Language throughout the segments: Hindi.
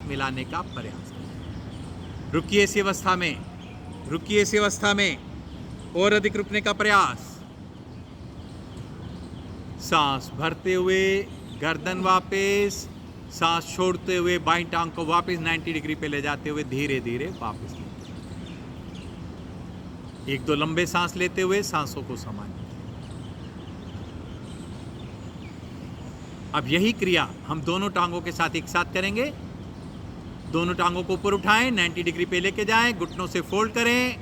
मिलाने का प्रयास करें। रुकिए इसी अवस्था में, रुकिए इसी अवस्था में, और अधिक रुकने का प्रयास। सांस भरते हुए गर्दन वापस, सांस छोड़ते हुए बाईं टांग को वापस 90 डिग्री पे ले जाते हुए धीरे धीरे वापस लेते। एक दो लंबे सांस लेते हुए सांसों को सामान्य। अब यही क्रिया हम दोनों टांगों के साथ एक साथ करेंगे। दोनों टांगों को ऊपर उठाएं, 90 डिग्री पे लेके जाएं, घुटनों से फोल्ड करें,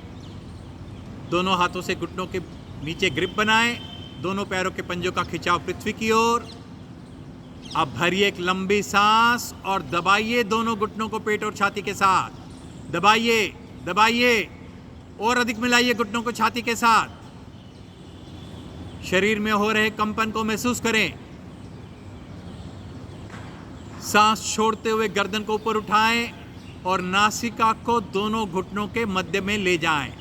दोनों हाथों से घुटनों के नीचे ग्रिप बनाएं, दोनों पैरों के पंजों का खिंचाव पृथ्वी की ओर। अब भरिए एक लंबी सांस और दबाइए दोनों घुटनों को पेट और छाती के साथ। दबाइए, दबाइए, और अधिक मिलाइए घुटनों को छाती के साथ। शरीर में हो रहे कंपन को महसूस करें। सांस छोड़ते हुए गर्दन को ऊपर उठाएं और नासिका को दोनों घुटनों के मध्य में ले जाएं।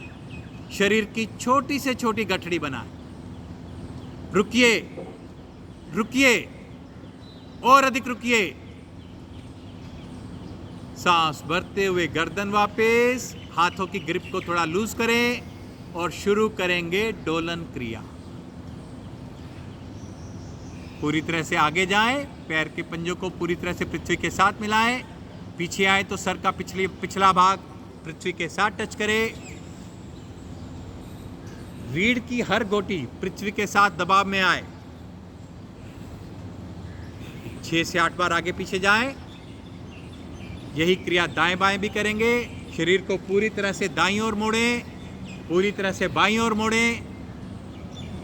शरीर की छोटी से छोटी गठड़ी बनाएं। रुकिए, रुकिए, और अधिक रुकिए। सांस भरते हुए गर्दन वापस, हाथों की ग्रिप को थोड़ा लूज करें और शुरू करेंगे डोलन क्रिया। पूरी तरह से आगे जाएं, पैर के पंजों को पूरी तरह से पृथ्वी के साथ मिलाएं। पीछे आए तो सर का पिछला भाग पृथ्वी के साथ टच करे। रीढ़ की हर गोटी पृथ्वी के साथ दबाव में आए। 6 से 8 बार आगे पीछे जाएं। यही क्रिया दाएं बाएं भी करेंगे। शरीर को पूरी तरह से दाईं ओर मोड़ें, पूरी तरह से बाईं ओर मोड़ें।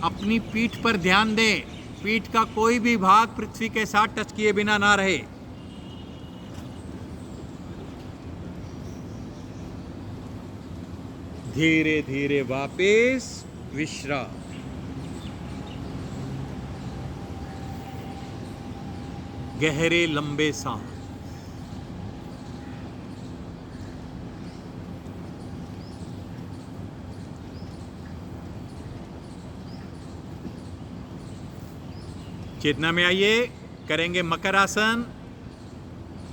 अपनी पीठ पर ध्यान दें। पीठ का कोई भी भाग पृथ्वी के साथ टच किए बिना ना रहे। धीरे धीरे वापस विश्राम। गहरे लंबे सांस। चेतना में आइए। करेंगे मकर आसन।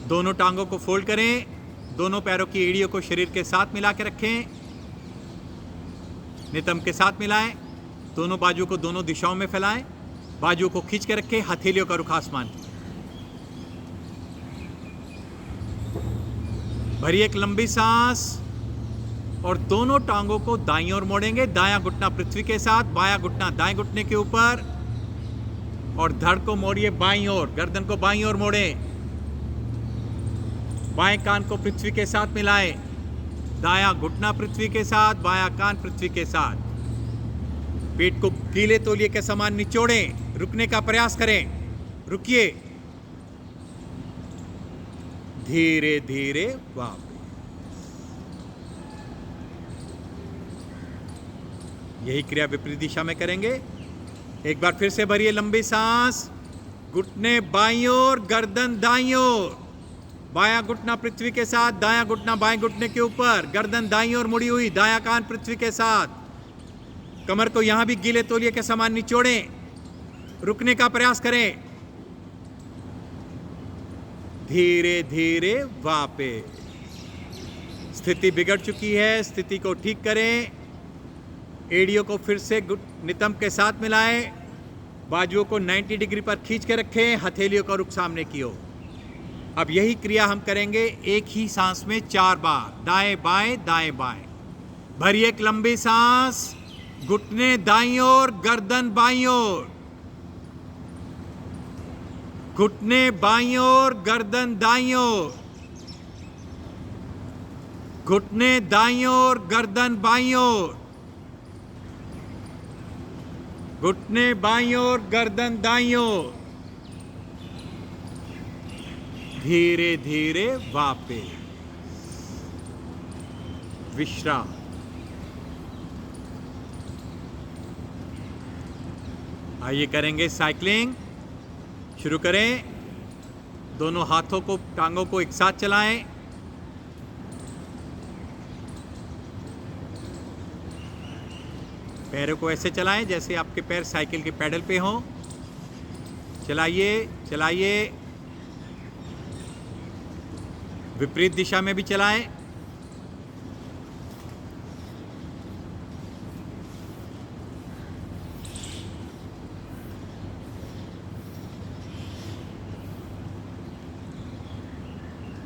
दोनों टांगों को फोल्ड करें, दोनों पैरों की एड़ियों को शरीर के साथ मिला के रखें, नितंब के साथ मिलाएं, दोनों बाजू को दोनों दिशाओं में फैलाएं, बाजू को खींच के रखें, हथेलियों का रुख आसमान की। भरिए एक लंबी सांस और दोनों टांगों को दाईं ओर मोड़ेंगे। दायां घुटना पृथ्वी के साथ, बायां घुटना दाएं घुटने के ऊपर, और धड़ को मोड़िए बाईं ओर, गर्दन को बाईं ओर मोड़ें। बाएं कान को पृथ्वी के साथ मिलाएं। दायां घुटना पृथ्वी के साथ, बायां कान पृथ्वी के साथ। पेट को गीले तौलिए के समान निचोड़ें। रुकने का प्रयास करें। रुकिए। धीरे धीरे वापस। यही क्रिया विपरीत दिशा में करेंगे। एक बार फिर से भरिए लंबी सांस। घुटने बाईं ओर, गर्दन दाईं ओर। बायां घुटना पृथ्वी के साथ, दायां घुटना बाएं घुटने के ऊपर, गर्दन दाईं ओर मुड़ी हुई, दायां कान पृथ्वी के साथ। कमर को यहां भी गीले तौलिए के समान निचोड़ें। रुकने का प्रयास करें। धीरे धीरे वापस। स्थिति बिगड़ चुकी है, स्थिति को ठीक करें। एड़ियों को फिर से नितंब के साथ मिलाएं। बाजुओं को 90 डिग्री पर खींच के रखें, हथेलियों का रुख सामने की ओर। अब यही क्रिया हम करेंगे एक ही सांस में 4 बार, दाएं बाएं दाएं बाएं। भरिए एक लंबी सांस। घुटने दाईं ओर, गर्दन बाईं ओर। घुटने बाईं ओर, गर्दन दाईं ओर। घुटने दाईं ओर, गर्दन बाईं ओर। घुटने बाईं ओर, गर्दन दाईं ओर। धीरे धीरे वापस विश्राम। आइए करेंगे साइकिलिंग। शुरू करें। दोनों हाथों को, टांगों को एक साथ चलाएं। पैरों को ऐसे चलाएं जैसे आपके पैर साइकिल के पैडल पे हों। चलाइए, चलाइए। विपरीत दिशा में भी चलाएं।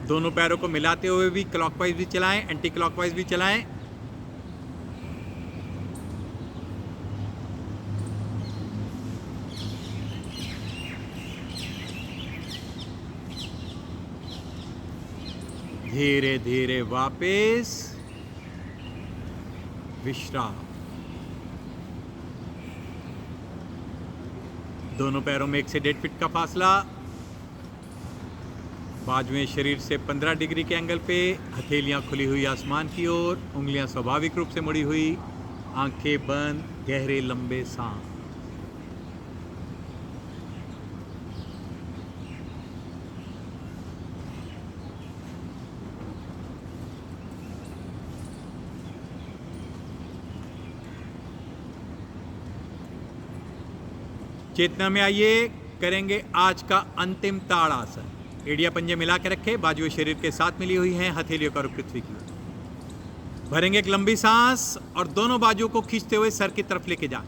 दोनों पैरों को मिलाते हुए भी क्लॉकवाइज भी चलाएं, एंटी क्लॉकवाइज भी चलाएं। धीरे धीरे वापस विश्राम। दोनों पैरों में 1 से 1.5 फीट का फासला। बाजुएं शरीर से 15 डिग्री के एंगल पे, हथेलियां खुली हुई आसमान की ओर, उंगलियां स्वाभाविक रूप से मुड़ी हुई, आंखें बंद, गहरे लंबे सांस। चेतना में आइए, करेंगे आज का अंतिम ताड़ासन। एड़िया पंजे मिला के रखे, बाजुएं शरीर के साथ मिली हुई हैं, हथेलियों का रुख पृथ्वी की ओर। भरेंगे एक लंबी सांस और दोनों बाजुओं को खींचते हुए सर की तरफ लेके जाएं।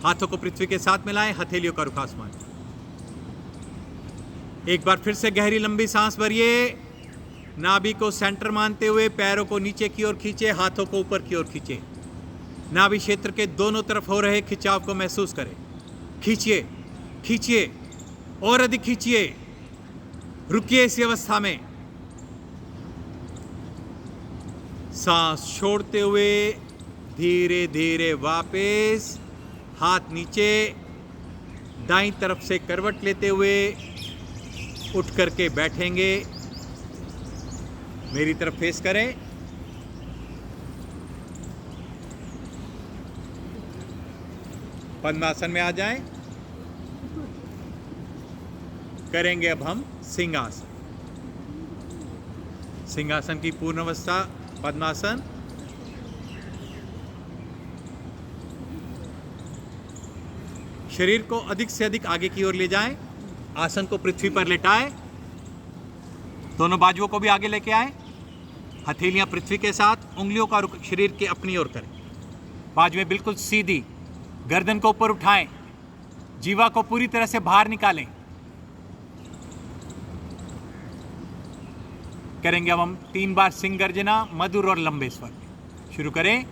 हाथों को पृथ्वी के साथ मिलाएं, हथेलियों का रुख आसमान। एक बार फिर से गहरी लंबी सांस भरिए। नाभि को सेंटर मानते हुए पैरों को नीचे की ओर खींचे, हाथों को ऊपर की ओर खींचे। नाभि क्षेत्र के दोनों तरफ हो रहे खिंचाव को महसूस करें। खींचिए, खींचिए और अधिक खींचिए। रुकिए इसी अवस्था में। सांस छोड़ते हुए धीरे धीरे वापस हाथ नीचे, दाईं तरफ से करवट लेते हुए उठ करके बैठेंगे। मेरी तरफ फेस करें। पद्मासन में आ जाएं। करेंगे अब हम सिंहासन। सिंहासन की पूर्ण अवस्था, पद्मासन। शरीर को अधिक से अधिक आगे की ओर ले जाएं। आसन को पृथ्वी पर लेटाएं। दोनों बाजुओं को भी आगे लेके आएं। हथेलियां पृथ्वी के साथ, उंगलियों का रुख शरीर के अपनी ओर करें। बाजुएं बिल्कुल सीधी, गर्दन को ऊपर उठाएं। जीवा को पूरी तरह से बाहर निकालें। करेंगे अब हम 3 बार सिंह गर्जना, मधुर और लंबे स्वर में। शुरू करें।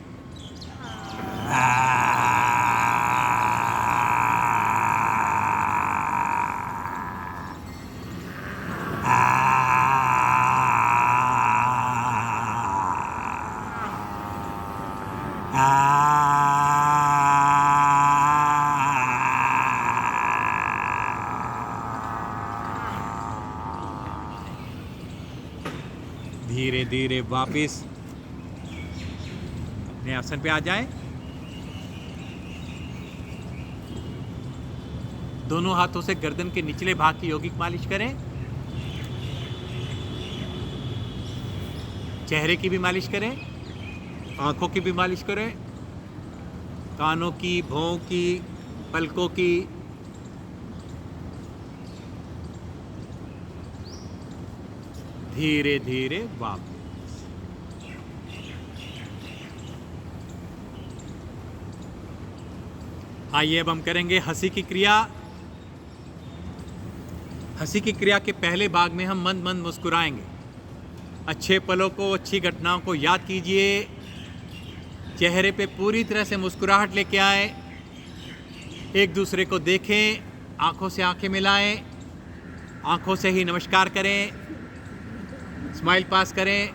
धीरे धीरे वापस नए आसन पे आ जाएं। दोनों हाथों से गर्दन के निचले भाग की यौगिक मालिश करें। चेहरे की भी मालिश करें, आंखों की भी मालिश करें, कानों की, भौं की, पलकों की। धीरे धीरे वापस। आइए अब हम करेंगे हंसी की क्रिया। हंसी की क्रिया के पहले भाग में हम मंद मंद मुस्कुराएंगे। अच्छे पलों को, अच्छी घटनाओं को याद कीजिए। चेहरे पे पूरी तरह से मुस्कुराहट लेके आए। एक दूसरे को देखें, आंखों से आंखें मिलाएं, आंखों से ही नमस्कार करें, स्माइल पास करें।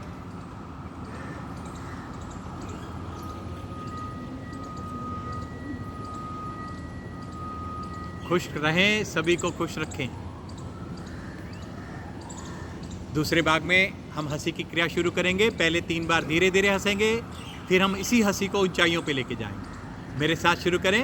खुश रहें, सभी को खुश रखें। दूसरे भाग में हम हंसी की क्रिया शुरू करेंगे। पहले 3 बार धीरे धीरे हंसेंगे, फिर हम इसी हंसी को ऊंचाइयों पे लेके जाएंगे। मेरे साथ शुरू करें।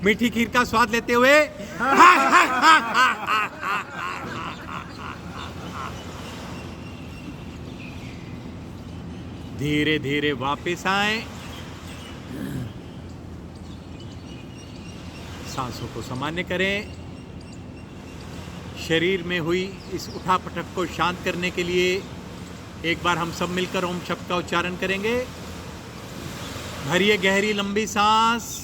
मीठी खीर का स्वाद लेते हुए धीरे धीरे वापस आए। सांसों को सामान्य करें। शरीर में हुई इस उठापटक को शांत करने के लिए एक बार हम सब मिलकर ओम शब्द का उच्चारण करेंगे। भरिए गहरी लंबी सांस।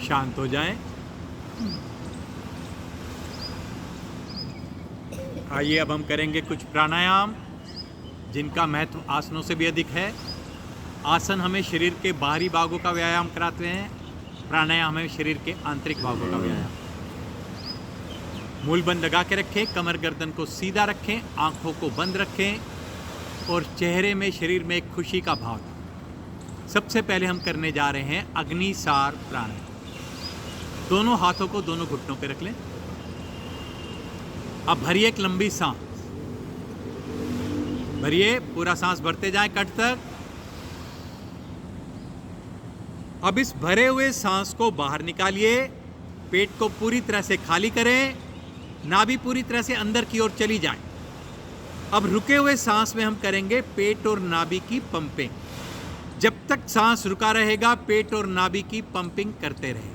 शांत हो जाएं। आइए अब हम करेंगे कुछ प्राणायाम जिनका महत्व आसनों से भी अधिक है। आसन हमें शरीर के बाहरी भागों का व्यायाम कराते हैं, प्राणायाम हमें शरीर के आंतरिक भागों का व्यायाम। मूल बंद लगा के रखें, कमर गर्दन को सीधा रखें, आंखों को बंद रखें और चेहरे में शरीर में एक खुशी का भाव। सबसे पहले हम करने जा रहे हैं अग्निसार प्राणायाम। दोनों हाथों को दोनों घुटनों पे रख लें। अब भरिए एक लंबी सांस। भरिए, पूरा सांस भरते जाएं कंठ तक। अब इस भरे हुए सांस को बाहर निकालिए। पेट को पूरी तरह से खाली करें। नाभि पूरी तरह से अंदर की ओर चली जाए। अब रुके हुए सांस में हम करेंगे पेट और नाभि की पंपिंग। जब तक सांस रुका रहेगा पेट और नाभि की पंपिंग करते रहे।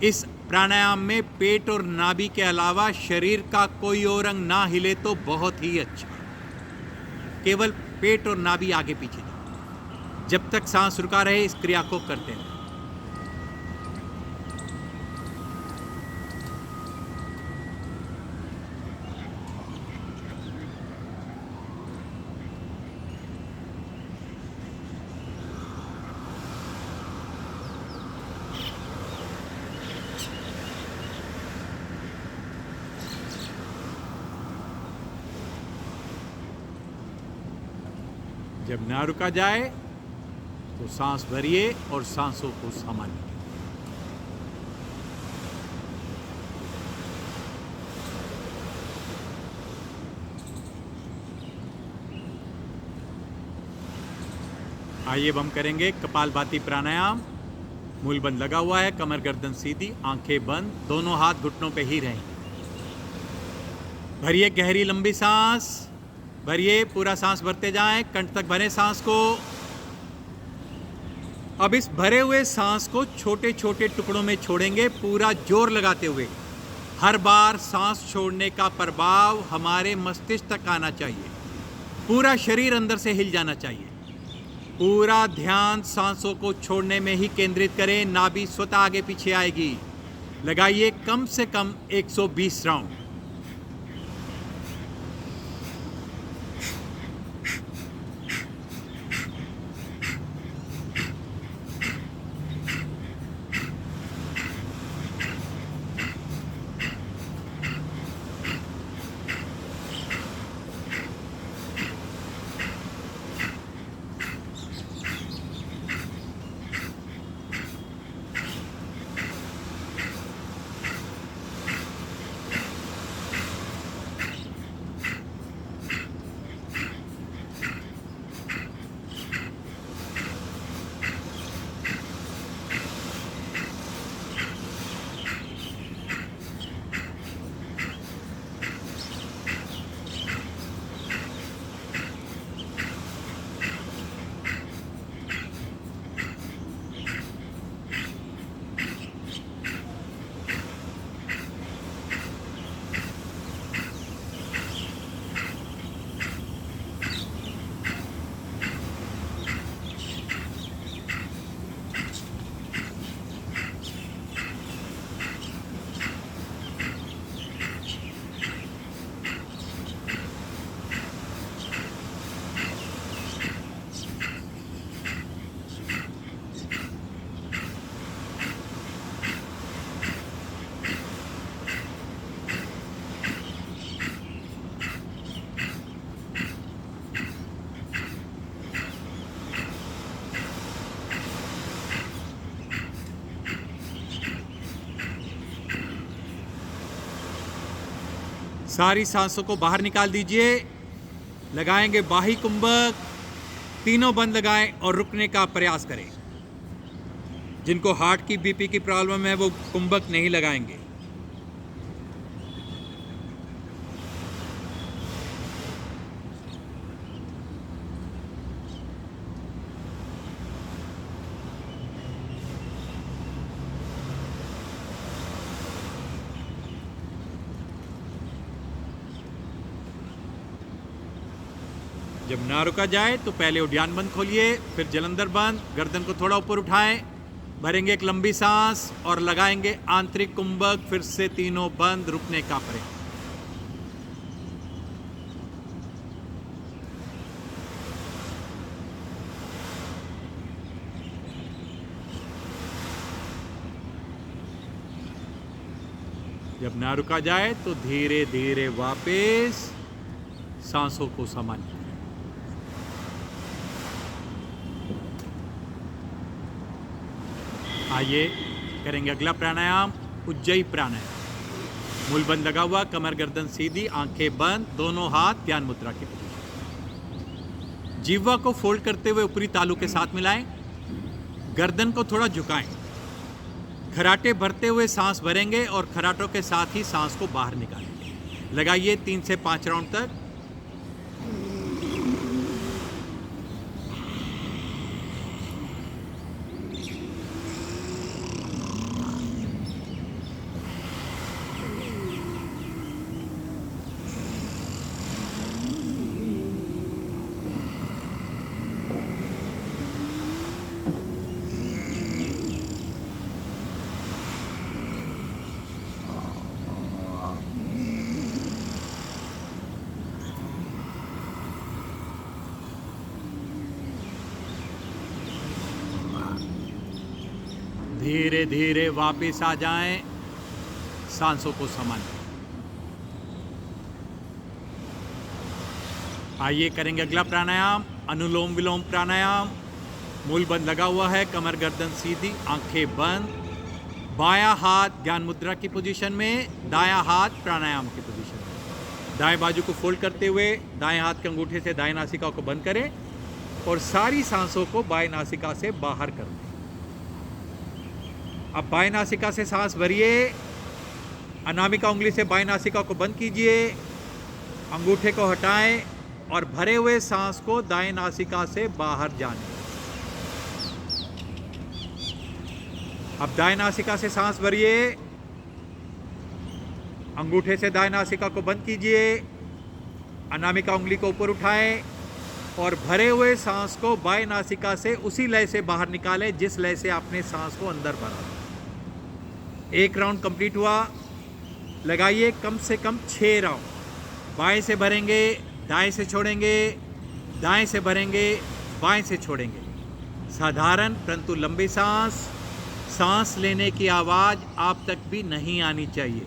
इस प्राणायाम में पेट और नाभि के अलावा शरीर का कोई और अंग ना हिले तो बहुत ही अच्छा। केवल पेट और नाभि आगे पीछे जाए। जब तक सांस रुका रहे इस क्रिया को करते रहे। जब ना रुका जाए तो सांस भरिए और सांसों को सामान्य करें। आइए अब हम करेंगे कपालभाति प्राणायाम। मूल बंद लगा हुआ है, कमर गर्दन सीधी, आंखें बंद, दोनों हाथ घुटनों पे ही रहें। भरिए गहरी लंबी सांस। भरिए, पूरा सांस भरते जाएं, कंठ तक भरें सांस को। अब इस भरे हुए सांस को छोटे छोटे टुकड़ों में छोड़ेंगे, पूरा जोर लगाते हुए। हर बार सांस छोड़ने का प्रभाव हमारे मस्तिष्क तक आना चाहिए। पूरा शरीर अंदर से हिल जाना चाहिए। पूरा ध्यान सांसों को छोड़ने में ही केंद्रित करें। नाभि स्वतः आगे पीछे आएगी। लगाइए कम से कम 120 राउंड। सारी सांसों को बाहर निकाल दीजिए। लगाएंगे बाही कुंभक, तीनों बंद लगाएं और रुकने का प्रयास करें। जिनको हार्ट की, बीपी की प्रॉब्लम है वो कुंभक नहीं लगाएंगे। जब ना रुका जाए तो पहले उद्यान बंद खोलिए, फिर जलंधर बंद। गर्दन को थोड़ा ऊपर उठाएं, भरेंगे एक लंबी सांस और लगाएंगे आंतरिक कुंभक। फिर से तीनों बंद, रुकने का प्रयास। जब ना रुका जाए तो धीरे धीरे वापस सांसों को सामान्य। आइए करेंगे अगला प्राणायाम, उज्जयी प्राणायाम। मूल बंद लगा हुआ, कमर गर्दन सीधी, आंखें बंद, दोनों हाथ ध्यान मुद्रा की पोजीशन। जीवा को फोल्ड करते हुए ऊपरी तालू के साथ मिलाएं, गर्दन को थोड़ा झुकाएं। खराटे भरते हुए सांस भरेंगे और खराटों के साथ ही सांस को बाहर निकालेंगे। लगाइए 3 से 5 राउंड तक। धीरे धीरे वापस आ जाएं, सांसों को सामान्य। आइए करेंगे अगला प्राणायाम, अनुलोम विलोम प्राणायाम। मूल बंद लगा हुआ है, कमर गर्दन सीधी, आंखें बंद। बायां हाथ ध्यान मुद्रा की पोजीशन में, दायां हाथ प्राणायाम की पोजीशन में। दाएं बाजू को फोल्ड करते हुए दाएं हाथ के अंगूठे से दाएं नासिका को बंद करें और सारी सांसों को बाएं नासिका से बाहर कर दें। अब बाएं नासिका से सांस भरिए, अनामिका उंगली से बाएं नासिका को बंद कीजिए, अंगूठे को हटाएं और भरे हुए सांस को दाएं नासिका से बाहर जाने। अब दाएं नासिका से सांस भरिए, अंगूठे से दाएं नासिका को बंद कीजिए, अनामिका उंगली को ऊपर उठाएं और भरे हुए सांस को बाएं नासिका से उसी लय से बाहर निकालें जिस लय से आपने सांस को अंदर भरा। 1 राउंड कंप्लीट हुआ। लगाइए कम से कम 6 राउंड। बाएं से भरेंगे, दाएं से छोड़ेंगे, दाएं से भरेंगे, बाएं से छोड़ेंगे। साधारण परंतु लंबी सांस। सांस लेने की आवाज़ आप तक भी नहीं आनी चाहिए।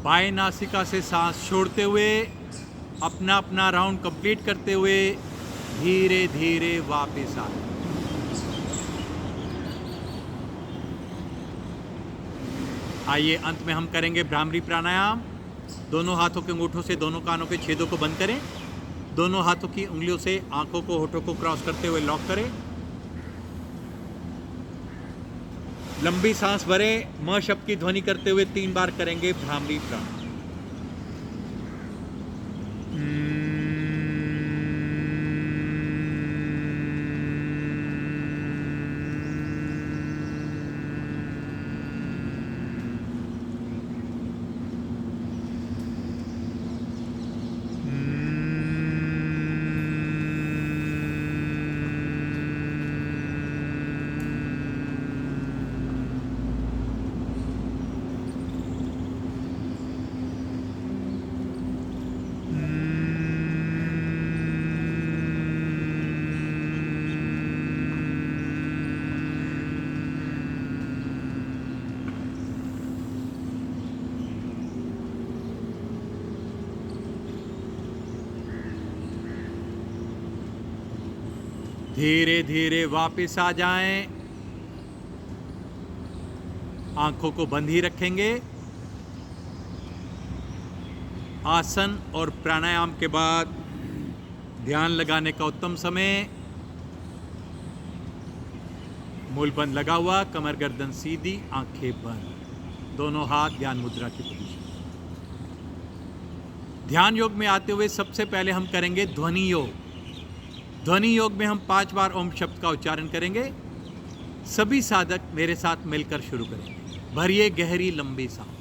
बाएं नासिका से सांस छोड़ते हुए अपना अपना राउंड कंप्लीट करते हुए धीरे धीरे वापस आए। आइए अंत में हम करेंगे भ्रामरी प्राणायाम। दोनों हाथों के अंगूठों से दोनों कानों के छेदों को बंद करें। दोनों हाथों की उंगलियों से आंखों को होठों को क्रॉस करते हुए लॉक करें। लंबी सांस भरें। म शब्द की ध्वनि करते हुए 3 बार करेंगे भ्रामरी प्राणायाम। धीरे धीरे वापस आ जाएं। आंखों को बंद ही रखेंगे। आसन और प्राणायाम के बाद ध्यान लगाने का उत्तम समय। मूल बंद लगा हुआ, कमर गर्दन सीधी, आंखें बंद, दोनों हाथ ध्यान मुद्रा की पोजीशन। ध्यान योग में आते हुए सबसे पहले हम करेंगे ध्वनि योग। ध्वनि योग में हम 5 बार ओम शब्द का उच्चारण करेंगे। सभी साधक मेरे साथ मिलकर शुरू करेंगे। भरिए गहरी लंबी सांस।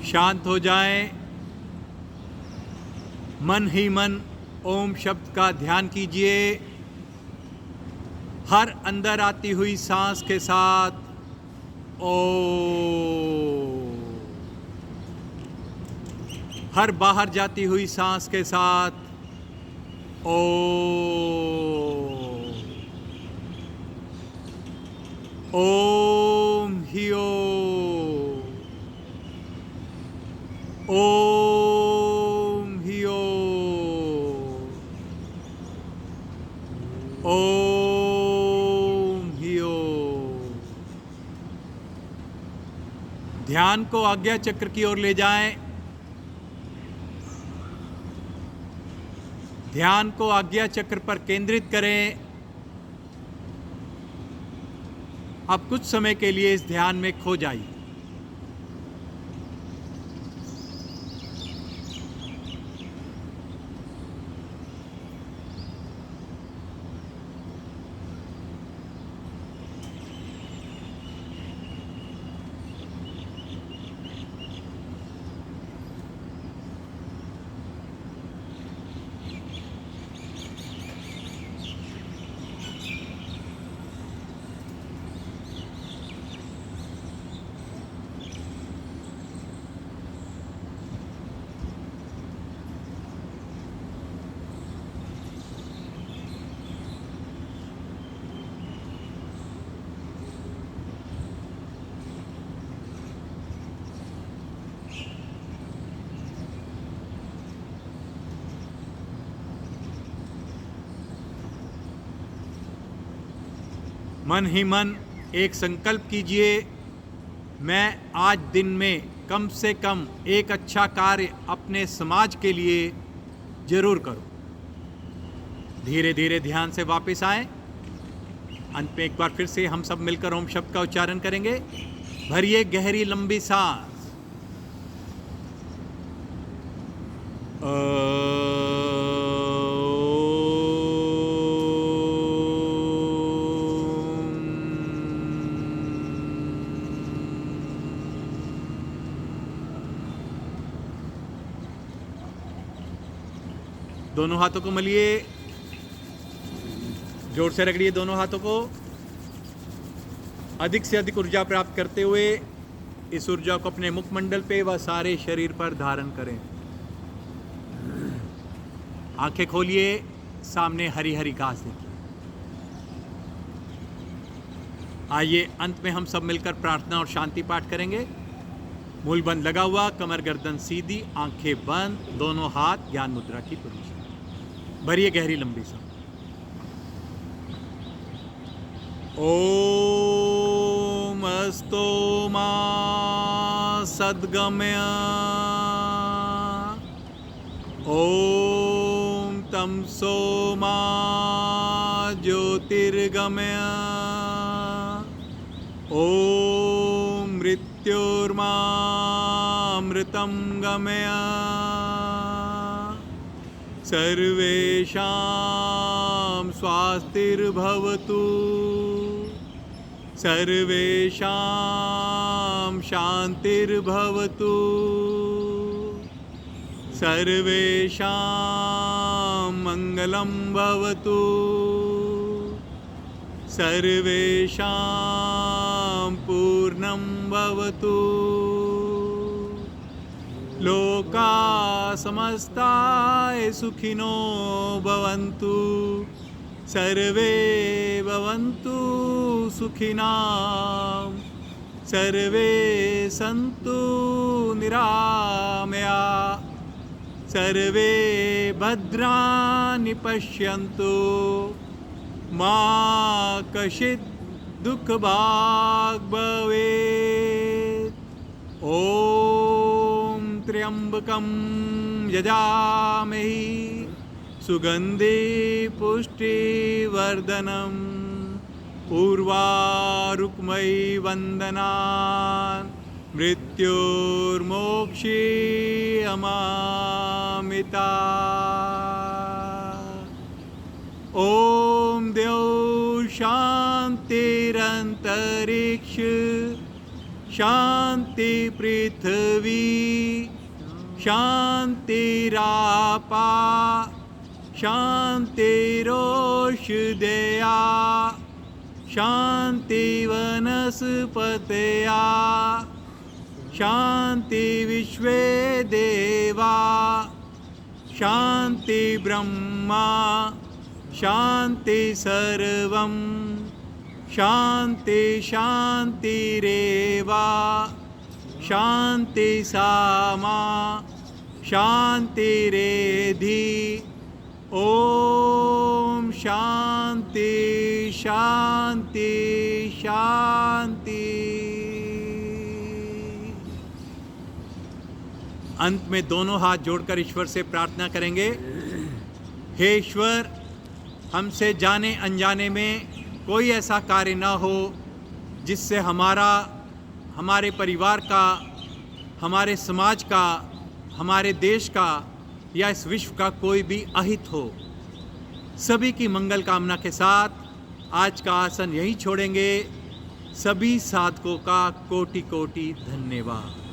शांत हो जाएं। मन ही मन ओम शब्द का ध्यान कीजिए। हर अंदर आती हुई सांस के साथ ओम, हर बाहर जाती हुई सांस के साथ ओम। ओम ही ओम, ओम ही ओम, ओम ही ओम। ध्यान को आज्ञा चक्र की ओर ले जाएं। ध्यान को आज्ञा चक्र पर केंद्रित करें। अब कुछ समय के लिए इस ध्यान में खो जाइए। मन ही मन एक संकल्प कीजिए, मैं आज दिन में कम से कम एक अच्छा कार्य अपने समाज के लिए जरूर करूं। धीरे धीरे ध्यान से वापस आए। अंत में एक बार फिर से हम सब मिलकर ओम शब्द का उच्चारण करेंगे। भरिए गहरी लंबी सांस। दोनों हाथों को मलिए, जोर से रगड़िए दोनों हाथों को। अधिक से अधिक ऊर्जा प्राप्त करते हुए इस ऊर्जा को अपने मुखमंडल पे व सारे शरीर पर धारण करें। आंखें खोलिए, सामने हरी हरी घास देखिए। आइए अंत में हम सब मिलकर प्रार्थना और शांति पाठ करेंगे। मूल बंद लगा हुआ, कमर गर्दन सीधी, आंखें बंद, दोनों हाथ ज्ञान मुद्रा की पोजीशन। भरिए गहरी लंबी सांस। ओम अस्तो मा सद्गमय। ओम तमसो मा ज्योतिर्गमय। ओम मृत्युर्मा अमृतं गमय। सर्वेषां स्वास्तिर्भवतु। सर्वेषां शान्तिर्भवतु। सर्वेषां मङ्गलं भवतु। सर्वेषां पूर्णं भवतु। लोका समस्ता सुखिनो भवन्तु। सर्वे भवन्तु सुखिनां। सर्वे सन्तु निरामया। सर्वे भद्राणि पश्यन्तु। मा कश्चित् दुःखभाग् भवेत्। ॐ त्र्यम्बकं यजामहे सुगन्धि पुष्टिवर्धनम्। उर्वारुक्मयी वन्दनान् मृत्युर्मोक्षी अमामिता। ॐ द्यौ शान्तिरन्तरिक्ष शान्ति पृथ्वी शान्तिरापा शान्तिरोषधया शान्ति वनस्पतया शान्ति विश्वे देवा शान्ति ब्रह्मा शान्ति सर्वं शान्ति शान्तिरेवा शान्ति सामा शान्तिरेधि। ओम शांति शांति शांति। अंत में दोनों हाथ जोड़कर ईश्वर से प्रार्थना करेंगे। हे ईश्वर, हमसे जाने अनजाने में कोई ऐसा कार्य ना हो जिससे हमारे परिवार का, हमारे समाज का, हमारे देश का या इस विश्व का कोई भी अहित हो। सभी की मंगल कामना के साथ आज का आसन यहीं छोड़ेंगे। सभी साधकों का कोटि कोटि धन्यवाद।